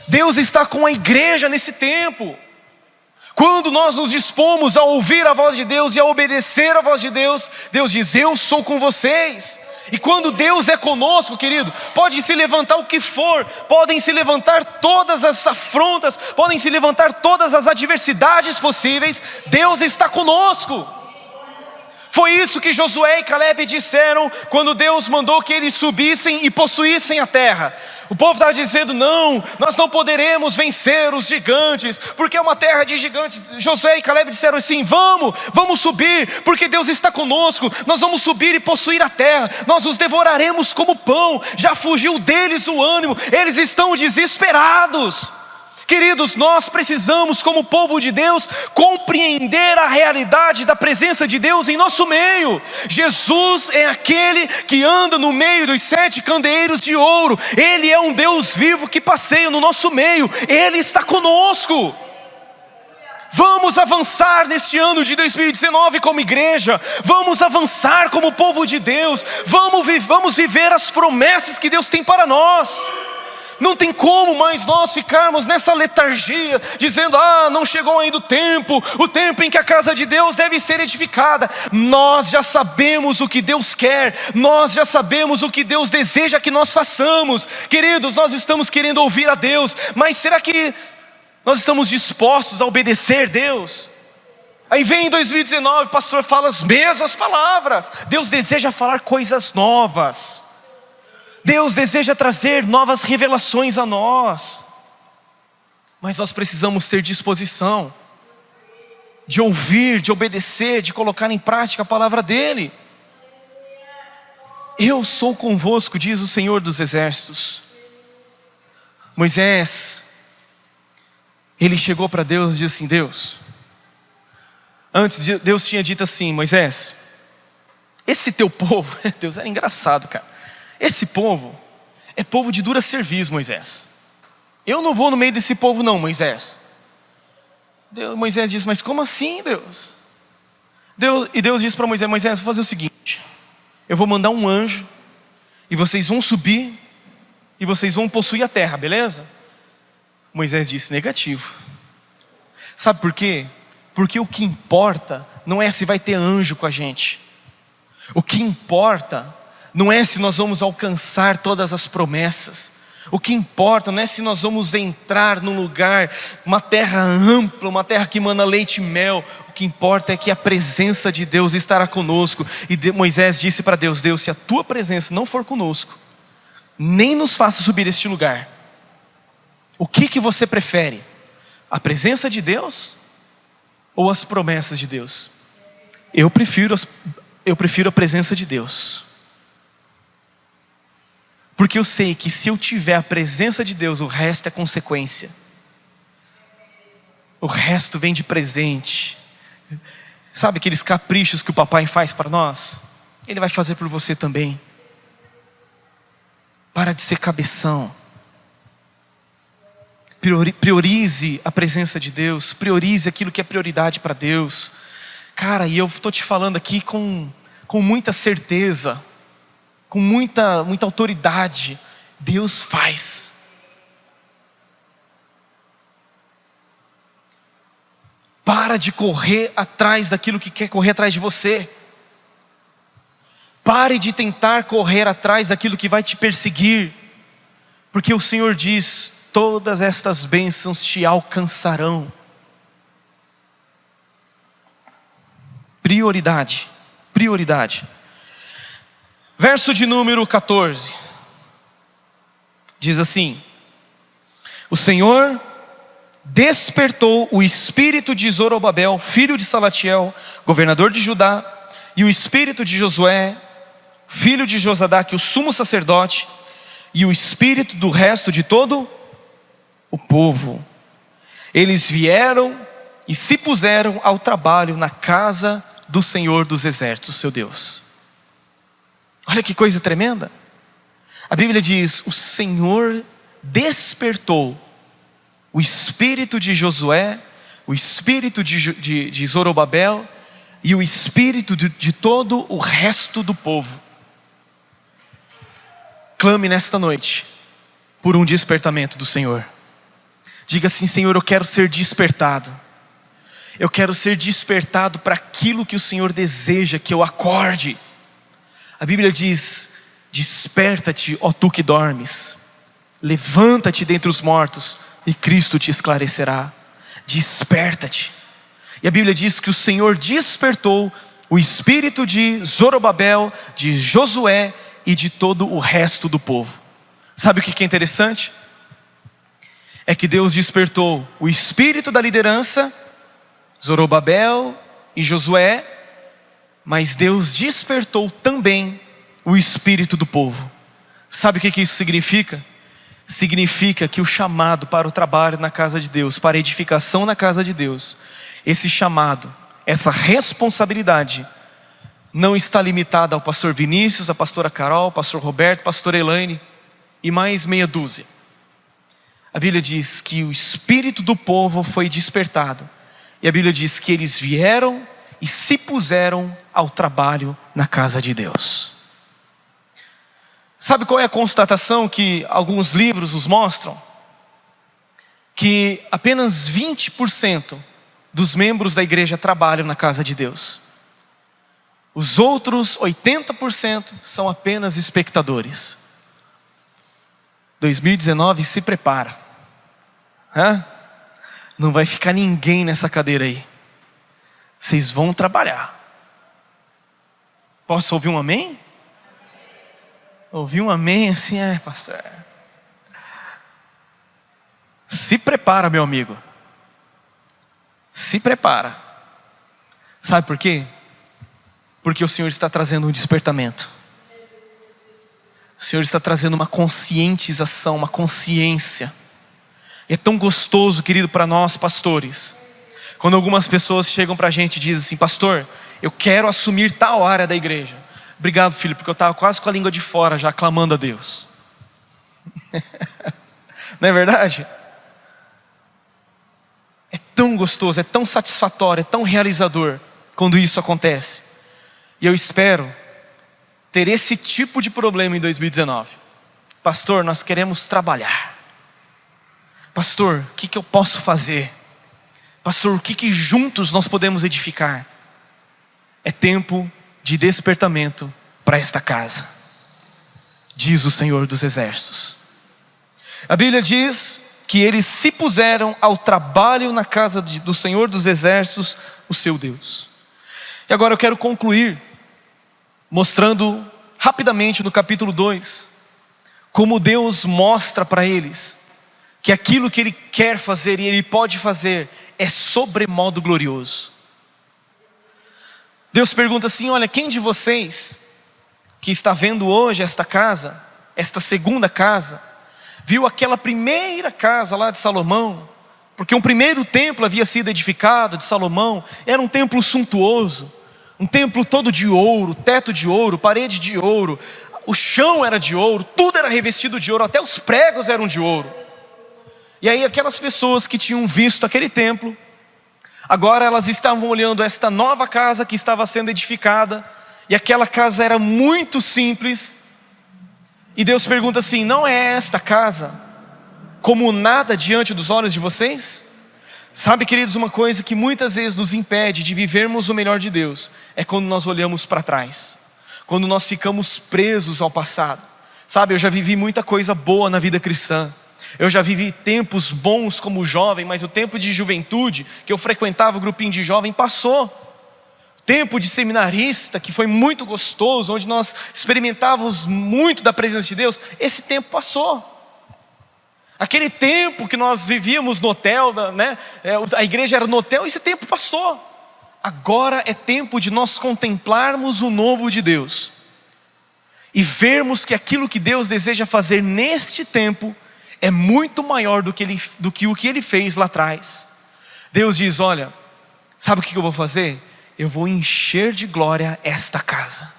Deus está com a igreja nesse tempo. Quando nós nos dispomos a ouvir a voz de Deus e a obedecer a voz de Deus, Deus diz: eu sou com vocês. E quando Deus é conosco, querido, pode se levantar o que for, podem se levantar todas as afrontas, podem se levantar todas as adversidades possíveis, Deus está conosco. Foi isso que Josué e Caleb disseram quando Deus mandou que eles subissem e possuíssem a terra. O povo estava dizendo: não, nós não poderemos vencer os gigantes, porque é uma terra de gigantes. Josué e Caleb disseram assim: vamos subir, porque Deus está conosco. Nós vamos subir e possuir a terra, nós os devoraremos como pão. Já fugiu deles o ânimo, eles estão desesperados. Queridos, nós precisamos, como povo de Deus, compreender a realidade da presença de Deus em nosso meio. Jesus é aquele que anda no meio dos 7 candeeiros de ouro. Ele é um Deus vivo que passeia no nosso meio. Ele está conosco. Vamos avançar neste ano de 2019 como igreja. Vamos avançar como povo de Deus. Vamos viver as promessas que Deus tem para nós. Não tem como mais nós ficarmos nessa letargia, dizendo: não chegou ainda o tempo em que a casa de Deus deve ser edificada. Nós já sabemos o que Deus quer, nós já sabemos o que Deus deseja que nós façamos. Queridos, nós estamos querendo ouvir a Deus, mas será que nós estamos dispostos a obedecer Deus? Aí vem em 2019, o pastor fala as mesmas palavras. Deus deseja falar coisas novas. Deus deseja trazer novas revelações a nós, mas nós precisamos ter disposição de ouvir, de obedecer, de colocar em prática a palavra dEle. Eu sou convosco, diz o Senhor dos Exércitos. Moisés, ele chegou para Deus e disse assim: Deus tinha dito assim: Moisés, esse teu povo, Deus era engraçado, cara. Esse povo é povo de dura serviço, Moisés. Eu não vou no meio desse povo não, Moisés. Moisés disse: mas como assim, Deus? E Deus disse para Moisés: Moisés, vou fazer o seguinte, eu vou mandar um anjo, e vocês vão subir, e vocês vão possuir a terra, beleza? Moisés disse: negativo. Sabe por quê? Porque o que importa não é se vai ter anjo com a gente. O que importa não é se nós vamos alcançar todas as promessas. O que importa não é se nós vamos entrar num lugar, uma terra ampla, uma terra que emana leite e mel. O que importa é que a presença de Deus estará conosco. E Moisés disse para Deus: se a tua presença não for conosco, nem nos faça subir deste lugar, o que você prefere? A presença de Deus ou as promessas de Deus? Eu prefiro a presença de Deus. Porque eu sei que se eu tiver a presença de Deus, o resto é consequência. O resto vem de presente. Sabe aqueles caprichos que o papai faz para nós? Ele vai fazer por você também. Para de ser cabeção. Priorize a presença de Deus. Priorize aquilo que é prioridade para Deus. Cara, e eu estou te falando aqui com muita certeza. com muita autoridade, Deus faz. Para de correr atrás daquilo que quer correr atrás de você. Pare de tentar correr atrás daquilo que vai te perseguir, porque o Senhor diz: todas estas bênçãos te alcançarão. Prioridade, prioridade. Verso de número 14, diz assim: o Senhor despertou o espírito de Zorobabel, filho de Salatiel, governador de Judá, e o espírito de Josué, filho de Josadaque, o sumo sacerdote, e o espírito do resto de todo o povo. Eles vieram e se puseram ao trabalho na casa do Senhor dos exércitos, seu Deus. Olha que coisa tremenda. A Bíblia diz: o Senhor despertou o espírito de Josué, o espírito de Zorobabel e o espírito de todo o resto do povo. Clame nesta noite por um despertamento do Senhor. Diga assim: Senhor, eu quero ser despertado. Eu quero ser despertado para aquilo que o Senhor deseja que eu acorde. A Bíblia diz: desperta-te, ó tu que dormes, levanta-te dentre os mortos e Cristo te esclarecerá. Desperta-te. E a Bíblia diz que o Senhor despertou o espírito de Zorobabel, de Josué e de todo o resto do povo. Sabe o que é interessante? É que Deus despertou o espírito da liderança, Zorobabel e Josué, mas Deus despertou também o espírito do povo. Sabe o que isso significa? Significa que o chamado para o trabalho na casa de Deus, para a edificação na casa de Deus, esse chamado, essa responsabilidade, não está limitada ao pastor Vinícius, à pastora Carol, ao pastor Roberto, à pastora Elaine e mais meia dúzia. A Bíblia diz que o espírito do povo foi despertado. E a Bíblia diz que eles vieram e se puseram ao trabalho na casa de Deus. Sabe qual é a constatação que alguns livros nos mostram? Que apenas 20% dos membros da igreja trabalham na casa de Deus. Os outros 80% são apenas espectadores. 2019 se prepara. Não vai ficar ninguém nessa cadeira aí. Vocês vão trabalhar. Posso ouvir um amém? Ouvir um amém assim, pastor. Se prepara, meu amigo. Se prepara. Sabe por quê? Porque o Senhor está trazendo um despertamento. O Senhor está trazendo uma conscientização, uma consciência. É tão gostoso, querido, para nós pastores, quando algumas pessoas chegam para a gente e dizem assim: pastor, eu quero assumir tal área da igreja. Obrigado, filho, porque eu estava quase com a língua de fora já clamando a Deus. Não é verdade? É tão gostoso, é tão satisfatório, é tão realizador quando isso acontece. E eu espero ter esse tipo de problema em 2019. Pastor, nós queremos trabalhar. Pastor, o que eu posso fazer? Pastor, o que juntos nós podemos edificar? É tempo de despertamento para esta casa, diz o Senhor dos exércitos. A Bíblia diz que eles se puseram ao trabalho na casa do Senhor dos exércitos, o seu Deus. E agora eu quero concluir mostrando rapidamente no capítulo 2 como Deus mostra para eles que aquilo que Ele quer fazer e Ele pode fazer é sobremodo glorioso. Deus pergunta assim: olha, quem de vocês que está vendo hoje esta casa, esta segunda casa, viu aquela primeira casa lá de Salomão? Porque um primeiro templo havia sido edificado de Salomão, era um templo suntuoso, um templo todo de ouro, teto de ouro, parede de ouro, o chão era de ouro, tudo era revestido de ouro, até os pregos eram de ouro. E aí aquelas pessoas que tinham visto aquele templo, agora elas estavam olhando esta nova casa que estava sendo edificada, e aquela casa era muito simples, E Deus pergunta assim: não é esta casa como nada diante dos olhos de vocês? Sabe, queridos, uma coisa que muitas vezes nos impede de vivermos o melhor de Deus é quando nós olhamos para trás, quando nós ficamos presos ao passado. Sabe, eu já vivi muita coisa boa na vida cristã, eu já vivi tempos bons como jovem, mas o tempo de juventude, que eu frequentava o grupinho de jovem, passou. Tempo de seminarista, que foi muito gostoso, onde nós experimentávamos muito da presença de Deus, esse tempo passou. Aquele tempo que nós vivíamos no hotel, né? A igreja era no hotel, esse tempo passou. Agora é tempo de nós contemplarmos o novo de Deus e vermos que aquilo que Deus deseja fazer neste tempo é muito maior do que o que Ele fez lá atrás. Deus diz: olha, sabe o que eu vou fazer? Eu vou encher de glória esta casa.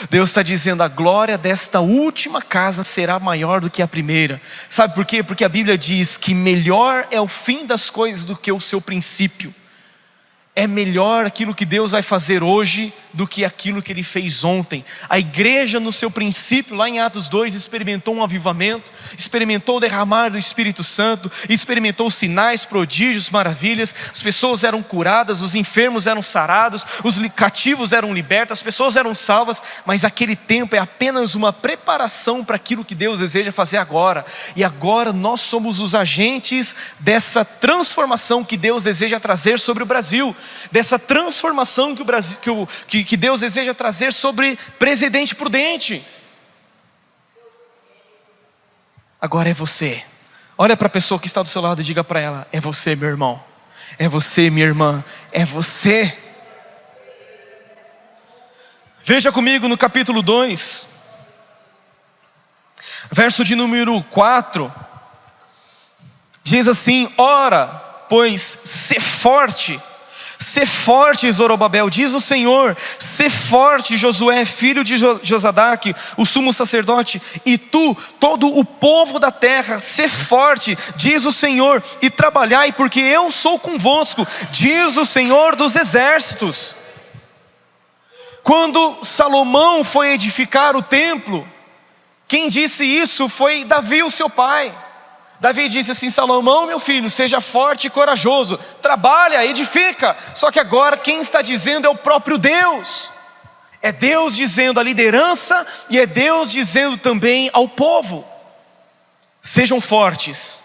Deus está dizendo: a glória desta última casa será maior do que a primeira. Sabe por quê? Porque a Bíblia diz que melhor é o fim das coisas do que o seu princípio. É melhor aquilo que Deus vai fazer hoje do que aquilo que Ele fez ontem. A igreja no seu princípio, lá em Atos 2, experimentou um avivamento, experimentou o derramar do Espírito Santo, experimentou sinais, prodígios, maravilhas. As pessoas eram curadas, os enfermos eram sarados, os cativos eram libertos, as pessoas eram salvas. Mas aquele tempo é apenas uma preparação para aquilo que Deus deseja fazer agora. E agora nós somos os agentes dessa transformação que Deus deseja trazer sobre o Brasil, dessa transformação que o Brasil, que Deus deseja trazer sobre Presidente Prudente. Agora é você. Olha para a pessoa que está do seu lado e diga para ela: é você, meu irmão, é você, minha irmã, é você. Veja comigo no capítulo 2, verso de número 4, diz assim: ora, pois, Sê forte, Zorobabel, diz o Senhor. Sê forte, Josué, filho de Josadaque, o sumo sacerdote. E tu, todo o povo da terra, sê forte, diz o Senhor, e trabalhai, porque eu sou convosco, diz o Senhor dos exércitos. Quando Salomão foi edificar o templo, quem disse isso foi Davi, o seu pai. Davi disse assim: Salomão, meu filho, seja forte e corajoso, trabalha, edifica. Só que agora quem está dizendo é o próprio Deus. É Deus dizendo à liderança e é Deus dizendo também ao povo: sejam fortes,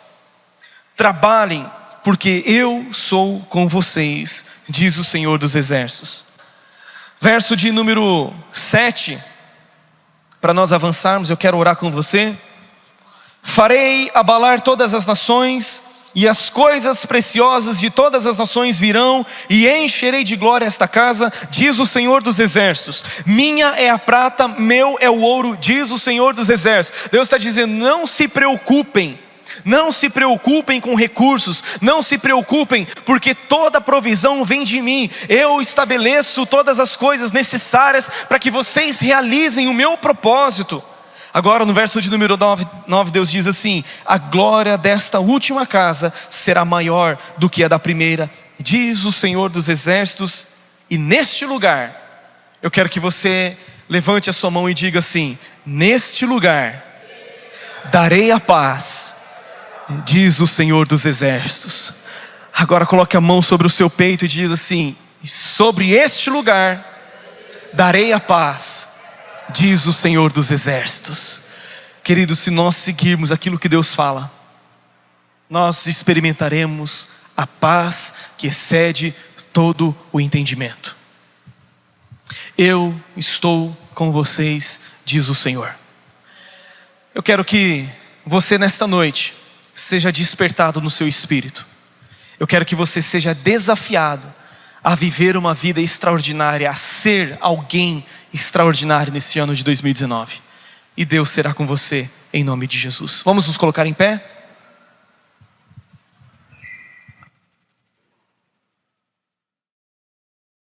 trabalhem, porque eu sou com vocês, diz o Senhor dos exércitos. Verso de número 7, para nós avançarmos, eu quero orar com você. Farei abalar todas as nações, e as coisas preciosas de todas as nações virão, e encherei de glória esta casa, diz o Senhor dos exércitos. Minha é a prata, meu é o ouro, diz o Senhor dos exércitos. Deus está dizendo: não se preocupem. Não se preocupem com recursos, não se preocupem, porque toda provisão vem de mim. Eu estabeleço todas as coisas necessárias para que vocês realizem o meu propósito. Agora no verso de número 9, Deus diz assim: a glória desta última casa será maior do que a da primeira, diz o Senhor dos exércitos. E neste lugar, eu quero que você levante a sua mão e diga assim: neste lugar darei a paz, diz o Senhor dos exércitos. Agora coloque a mão sobre o seu peito e diz assim: sobre este lugar darei a paz, diz o Senhor dos exércitos. Queridos, se nós seguirmos aquilo que Deus fala, nós experimentaremos a paz que excede todo o entendimento. Eu estou com vocês, diz o Senhor. Eu quero que você nesta noite seja despertado no seu espírito. Eu quero que você seja desafiado a viver uma vida extraordinária, a ser alguém extraordinário nesse ano de 2019. E Deus será com você em nome de Jesus. Vamos nos colocar em pé?